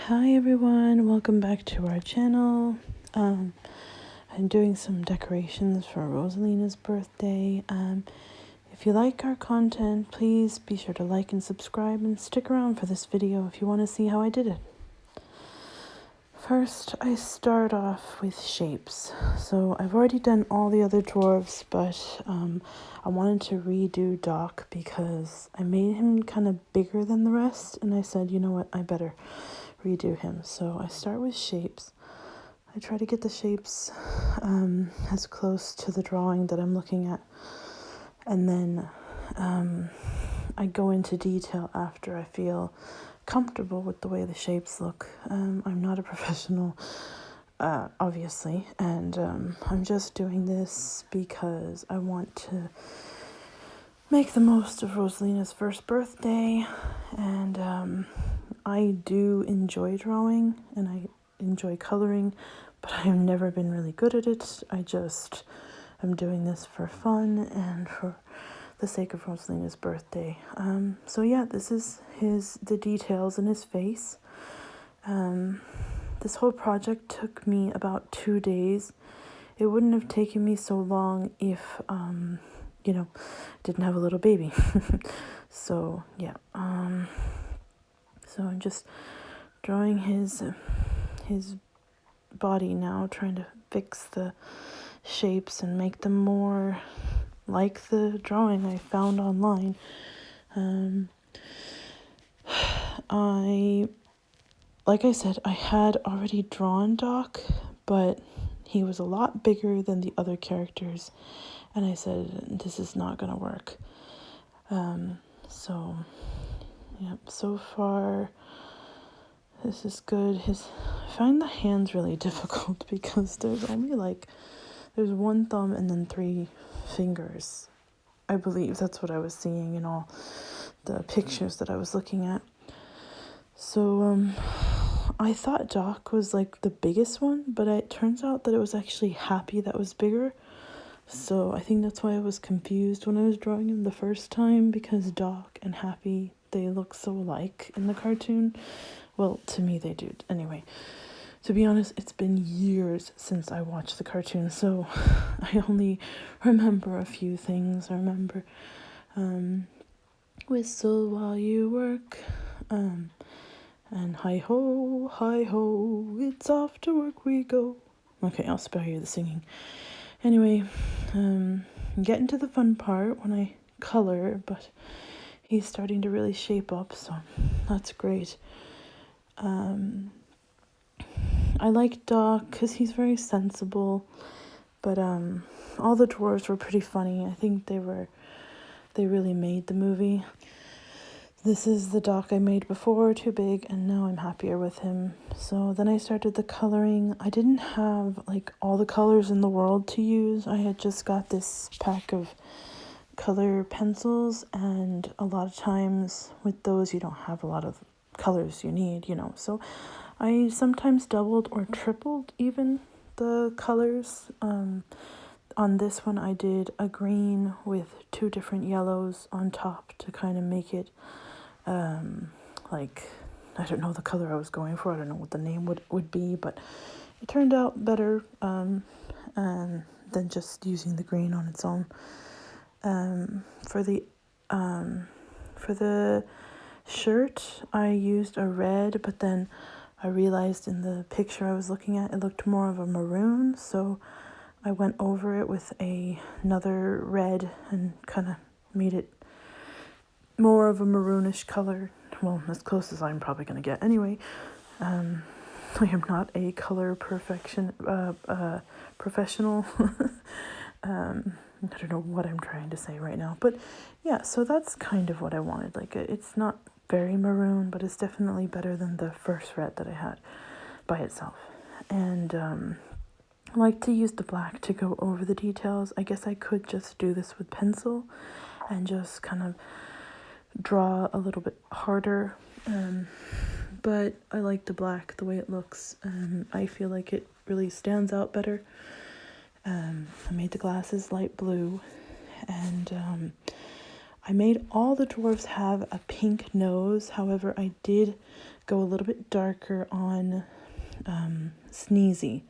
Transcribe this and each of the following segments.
Hi everyone, welcome back to our channel. I'm doing some decorations for Rosalina's birthday. If you like our content, please be sure to like and subscribe and stick around for this video if you want to see how I did it. First, I start off with shapes. So I've already done all the other dwarves, but I wanted to redo Doc because I made him kind of bigger than the rest, and I said, you know what, I better redo him. So I start with shapes. I try to get the shapes as close to the drawing that I'm looking at, and then I go into detail after I feel comfortable with the way the shapes look. I'm not a professional, obviously, and I'm just doing this because I want to make the most of Rosalina's first birthday, and I do enjoy drawing and I enjoy coloring, but I've never been really good at it. I'm doing this for fun and for the sake of Rosalina's birthday. So yeah, this is the details in his face. This whole project took me about 2 days. It wouldn't have taken me so long if didn't have a little baby. So yeah, so I'm just drawing his body now, trying to fix the shapes and make them more like the drawing I found online. Like I said, I had already drawn Doc, but he was a lot bigger than the other characters, and I said, this is not gonna work. So yeah, so far this is good. I find the hands really difficult because there's one thumb and then 3 fingers. I believe that's what I was seeing in all the pictures that I was looking at. So I thought Doc was like the biggest one, but it turns out that it was actually Happy that was bigger. So I think that's why I was confused when I was drawing him the first time, because Doc and Happy, they look so alike in the cartoon. Well, to me they do. Anyway, to be honest, it's been years since I watched the cartoon, so I only remember a few things. I remember whistle while you work, and hi ho, it's off to work we go. Okay, I'll spare you the singing. Anyway, getting to the fun part when I color, but he's starting to really shape up, so that's great. I like Doc because he's very sensible, but all the dwarves were pretty funny. I think they really made the movie. This is the Doc I made before, too big, and now I'm happier with him. So then I started the coloring. I didn't have like all the colors in the world to use. I had just got this pack of color pencils, and a lot of times with those you don't have a lot of colors you need, so I sometimes doubled or tripled even the colors. On this one I did a green with 2 different yellows on top to kind of make it like, I don't know the color I was going for. I don't know what the name would be, but it turned out better than just using the green on its own. For the shirt, I used a red, but then I realized in the picture I was looking at, it looked more of a maroon, so I went over it with another red and kind of made it more of a maroonish color. Well, as close as I'm probably going to get. Anyway, I am not a color professional. I don't know what I'm trying to say right now. But yeah, so that's kind of what I wanted. Like, it's not very maroon, but it's definitely better than the first red that I had by itself. And I like to use the black to go over the details. I guess I could just do this with pencil and just kind of draw a little bit harder, but I like the black the way it looks. I feel like it really stands out better. I made the glasses light blue, and I made all the dwarves have a pink nose. However, I did go a little bit darker on Sneezy.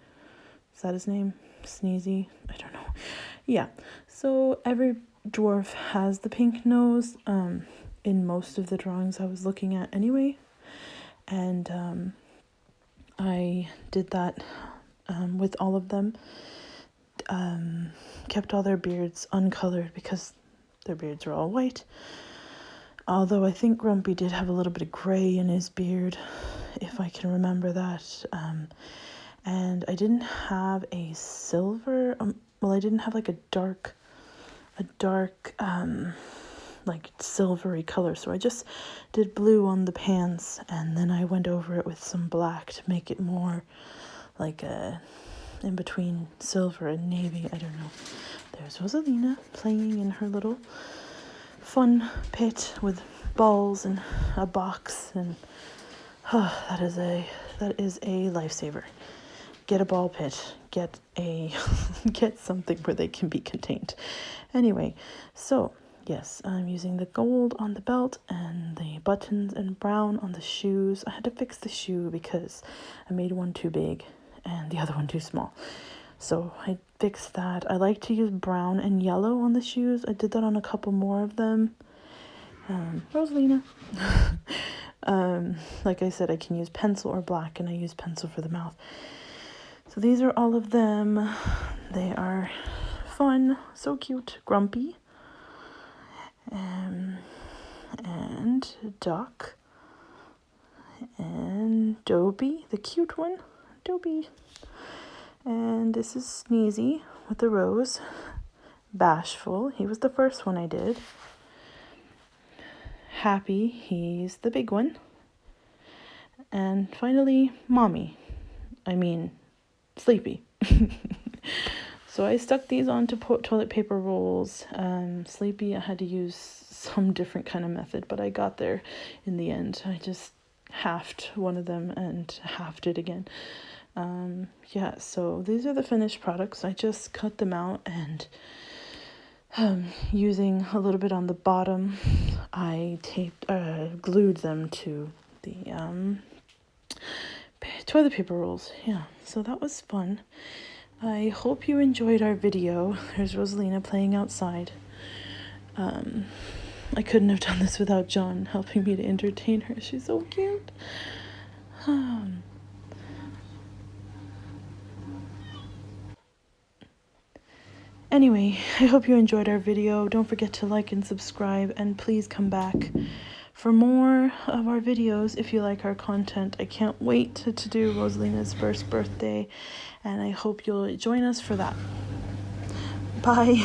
Is that his name? Sneezy? I don't know. Yeah. So every dwarf has the pink nose in most of the drawings I was looking at anyway. And I did that with all of them. Kept all their beards uncolored because their beards were all white. Although I think Grumpy did have a little bit of gray in his beard, if I can remember that. And I didn't have a silver, I didn't have like a dark, like silvery color. So I just did blue on the pants, and then I went over it with some black to make it more like a in between silver and navy. I don't know. There's Rosalina playing in her little fun pit with balls and a box, and that is a lifesaver. Get a ball pit, get something where they can be contained. Anyway, so yes, I'm using the gold on the belt and the buttons and brown on the shoes. I had to fix the shoe because I made one too big and the other one too small. So I fixed that. I like to use brown and yellow on the shoes. I did that on a couple more of them. Rosalina. Like I said, I can use pencil or black, and I use pencil for the mouth. So these are all of them. They are fun, so cute. Grumpy. And Duck. And Dobie, the cute one. Dobie. And this is Sneezy with the rose. Bashful, he was the first one I did. Happy, he's the big one. And finally, Sleepy. So I stuck these onto toilet paper rolls. Sleepy, I had to use some different kind of method, but I got there in the end. I just halved one of them and halved it again. So these are the finished products. I just cut them out, and using a little bit on the bottom, I glued them to the toilet paper rolls. Yeah, so that was fun. I hope you enjoyed our video. There's Rosalina playing outside. I couldn't have done this without John helping me to entertain her. She's so cute. Anyway, I hope you enjoyed our video. Don't forget to like and subscribe, and please come back for more of our videos if you like our content. I can't wait to do Rosalina's first birthday, and I hope you'll join us for that. Bye.